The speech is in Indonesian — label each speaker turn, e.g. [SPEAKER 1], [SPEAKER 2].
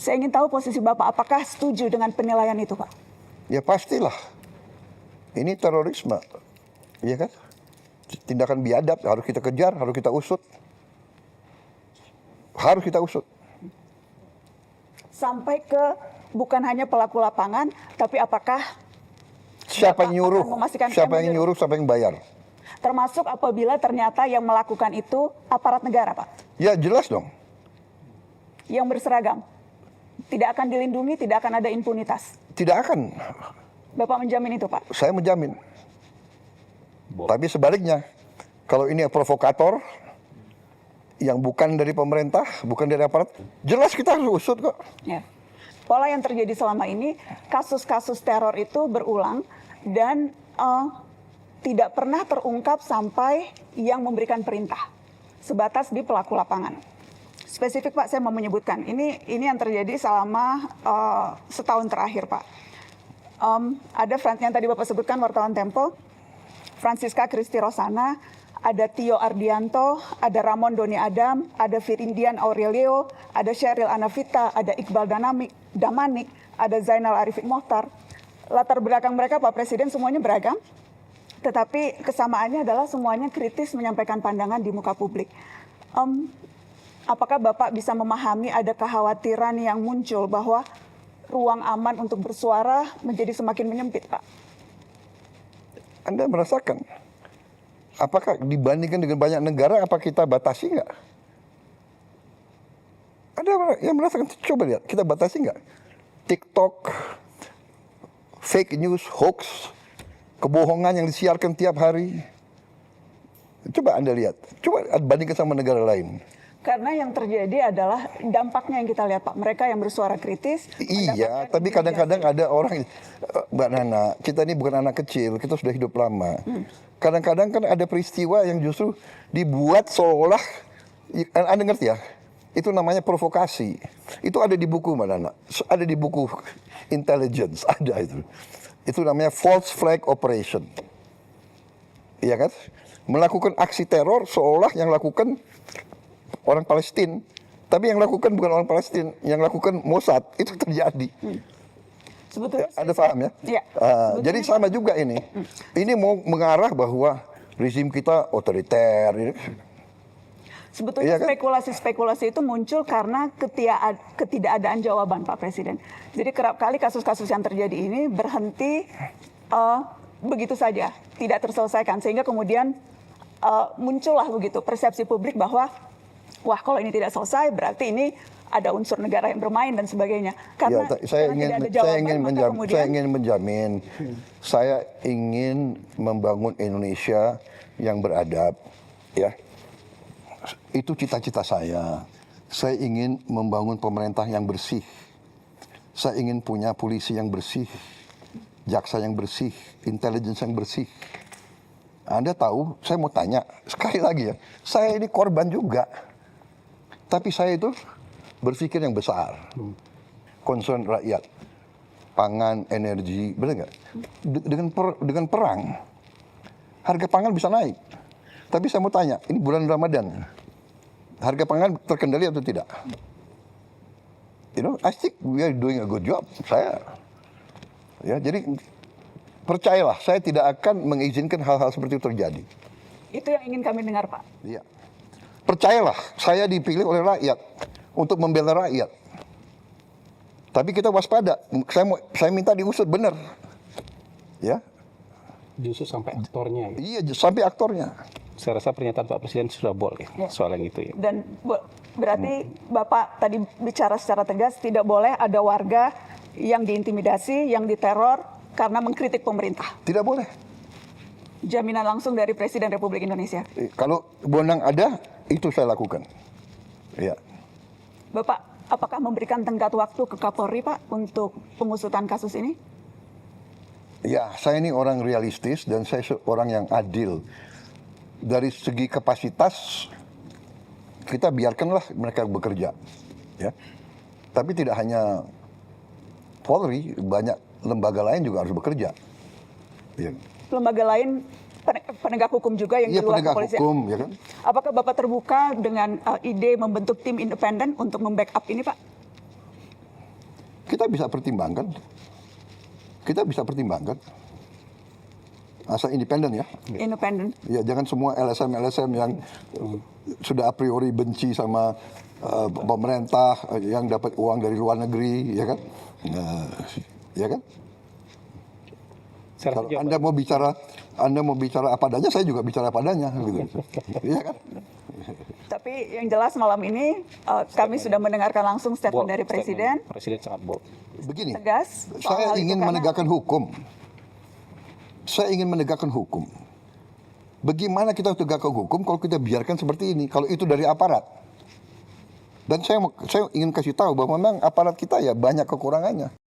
[SPEAKER 1] Saya ingin tahu posisi Bapak, apakah setuju dengan penilaian itu, Pak?
[SPEAKER 2] Ya pastilah. Ini terorisme. Iya kan? Tindakan biadab, harus kita kejar, harus kita usut. Harus kita usut.
[SPEAKER 1] Sampai ke bukan hanya pelaku lapangan, tapi apakah
[SPEAKER 2] Siapa
[SPEAKER 1] Bapak
[SPEAKER 2] yang nyuruh?
[SPEAKER 1] akan memastikan
[SPEAKER 2] Siapa
[SPEAKER 1] KM
[SPEAKER 2] yang nyuruh, siapa yang bayar?
[SPEAKER 1] termasuk apabila ternyata yang melakukan itu aparat negara, Pak?
[SPEAKER 2] Ya jelas dong.
[SPEAKER 1] Yang berseragam. Tidak akan dilindungi, tidak akan ada impunitas.
[SPEAKER 2] Tidak akan.
[SPEAKER 1] Bapak menjamin itu, Pak?
[SPEAKER 2] Saya menjamin. Tapi sebaliknya, kalau ini provokator yang bukan dari pemerintah, bukan dari aparat, jelas kita harus usut kok.
[SPEAKER 1] Ya. Pola yang terjadi selama ini, kasus-kasus teror itu berulang dan tidak pernah terungkap sampai yang memberikan perintah, sebatas di pelaku lapangan. Spesifik, Pak, saya mau menyebutkan, ini yang terjadi selama setahun terakhir, Pak. Ada yang tadi Bapak sebutkan, wartawan Tempo, Francisca Christy Rosana, ada Tio Ardianto, ada Ramon Doni Adam, ada Firindian Aurelio, ada Sheryl Anavita, ada Iqbal Damanik, ada Zainal Arifin Mohtar. Latar belakang mereka, Pak Presiden, semuanya beragam, tetapi kesamaannya adalah semuanya kritis menyampaikan pandangan di muka publik. Apakah Bapak bisa memahami ada kekhawatiran yang muncul bahwa ruang aman untuk bersuara menjadi semakin menyempit, Pak?
[SPEAKER 2] Anda merasakan, apakah dibandingkan dengan banyak negara, apa kita batasi nggak? Ada yang merasakan, coba lihat, kita batasi nggak? TikTok, fake news, hoax, kebohongan yang disiarkan tiap hari. Coba Anda lihat, coba bandingkan sama negara lain.
[SPEAKER 1] Karena yang terjadi adalah dampaknya yang kita lihat, Pak. Mereka yang bersuara kritis.
[SPEAKER 2] Iya, tapi kadang-kadang ada orang, Mbak Nana, kita ini bukan anak kecil, kita sudah hidup lama. Kadang-kadang kan ada peristiwa yang justru dibuat seolah, Anda ngerti ya, itu namanya provokasi. Itu ada di buku, Mbak Nana, ada di buku intelligence, ada itu. Itu namanya false flag operation. Iya kan? Melakukan aksi teror seolah yang lakukan orang Palestina, tapi yang lakukan bukan orang Palestina, yang lakukan Mossad. Itu terjadi.
[SPEAKER 1] Sebetulnya
[SPEAKER 2] Anda paham ya?
[SPEAKER 1] Ya,
[SPEAKER 2] jadi sama juga ini. Ini mau mengarah bahwa rezim kita otoriter.
[SPEAKER 1] Sebetulnya
[SPEAKER 2] Iya kan?
[SPEAKER 1] spekulasi-spekulasi itu muncul karena ketidakadaan jawaban, Pak Presiden. Jadi kerap kali kasus-kasus yang terjadi ini berhenti begitu saja, tidak terselesaikan, sehingga kemudian muncullah begitu persepsi publik bahwa wah, kalau ini tidak selesai berarti ini ada unsur negara yang bermain dan sebagainya. Karena,
[SPEAKER 2] Ya, saya ingin menjamin, saya ingin membangun Indonesia yang beradab, ya. Itu cita-cita saya. Saya ingin membangun pemerintah yang bersih. Saya ingin punya polisi yang bersih, jaksa yang bersih, intelijen yang bersih. Anda tahu, saya mau tanya sekali lagi ya, saya ini korban juga. Tapi saya itu berpikir yang besar, concern rakyat, pangan, energi, benar nggak? Dengan perang, harga pangan bisa naik. Tapi saya mau tanya, ini bulan Ramadan, harga pangan terkendali atau tidak? You know, I think we are doing a good job. Ya, jadi percayalah, saya tidak akan mengizinkan hal-hal seperti itu terjadi.
[SPEAKER 1] itu yang ingin kami dengar, Pak.
[SPEAKER 2] Iya. Percayalah, saya dipilih oleh rakyat untuk membela rakyat. Tapi kita waspada. Saya minta diusut benar. Ya.
[SPEAKER 3] Diusut sampai aktornya. Gitu.
[SPEAKER 2] Iya, sampai aktornya.
[SPEAKER 3] Saya rasa pernyataan Pak Presiden sudah boleh soal yang itu. Ya.
[SPEAKER 1] Dan berarti Bapak tadi bicara secara tegas, tidak boleh ada warga yang diintimidasi, yang diteror karena mengkritik pemerintah.
[SPEAKER 2] Tidak boleh.
[SPEAKER 1] Jaminan langsung dari Presiden Republik Indonesia.
[SPEAKER 2] Kalau wewenang ada, itu saya lakukan. Ya.
[SPEAKER 1] Bapak, apakah memberikan tenggat waktu ke Kapolri, Pak, untuk pengusutan kasus ini?
[SPEAKER 2] Ya, saya ini orang realistis dan saya orang yang adil. Dari segi kapasitas, kita biarkanlah mereka bekerja. Ya. Tapi tidak hanya Polri, banyak lembaga lain juga harus bekerja. Ya.
[SPEAKER 1] Lembaga lain, penegak hukum juga yang di luar kepolisian.
[SPEAKER 2] Hukum, ya kan?
[SPEAKER 1] Apakah Bapak terbuka dengan ide membentuk tim independen untuk membackup ini, Pak?
[SPEAKER 2] kita bisa pertimbangkan. Kita bisa pertimbangkan. Asal independen ya.
[SPEAKER 1] Independen.
[SPEAKER 2] Ya jangan semua LSM yang sudah a priori benci sama pemerintah yang dapat uang dari luar negeri, ya kan? Ya kan? Kalau Anda mau bicara apa adanya, saya juga bicara apa adanya, gitu. Iya kan?
[SPEAKER 1] Tapi yang jelas malam ini kami sudah mendengarkan langsung statement dari Presiden.
[SPEAKER 3] Presiden sangat bold.
[SPEAKER 2] Begini,
[SPEAKER 1] Tegas.
[SPEAKER 2] saya ingin menegakkan hukum. Saya ingin menegakkan hukum. Bagaimana kita tegakkan hukum kalau kita biarkan seperti ini? Kalau itu dari aparat. Dan saya ingin kasih tahu bahwa memang aparat kita ya banyak kekurangannya.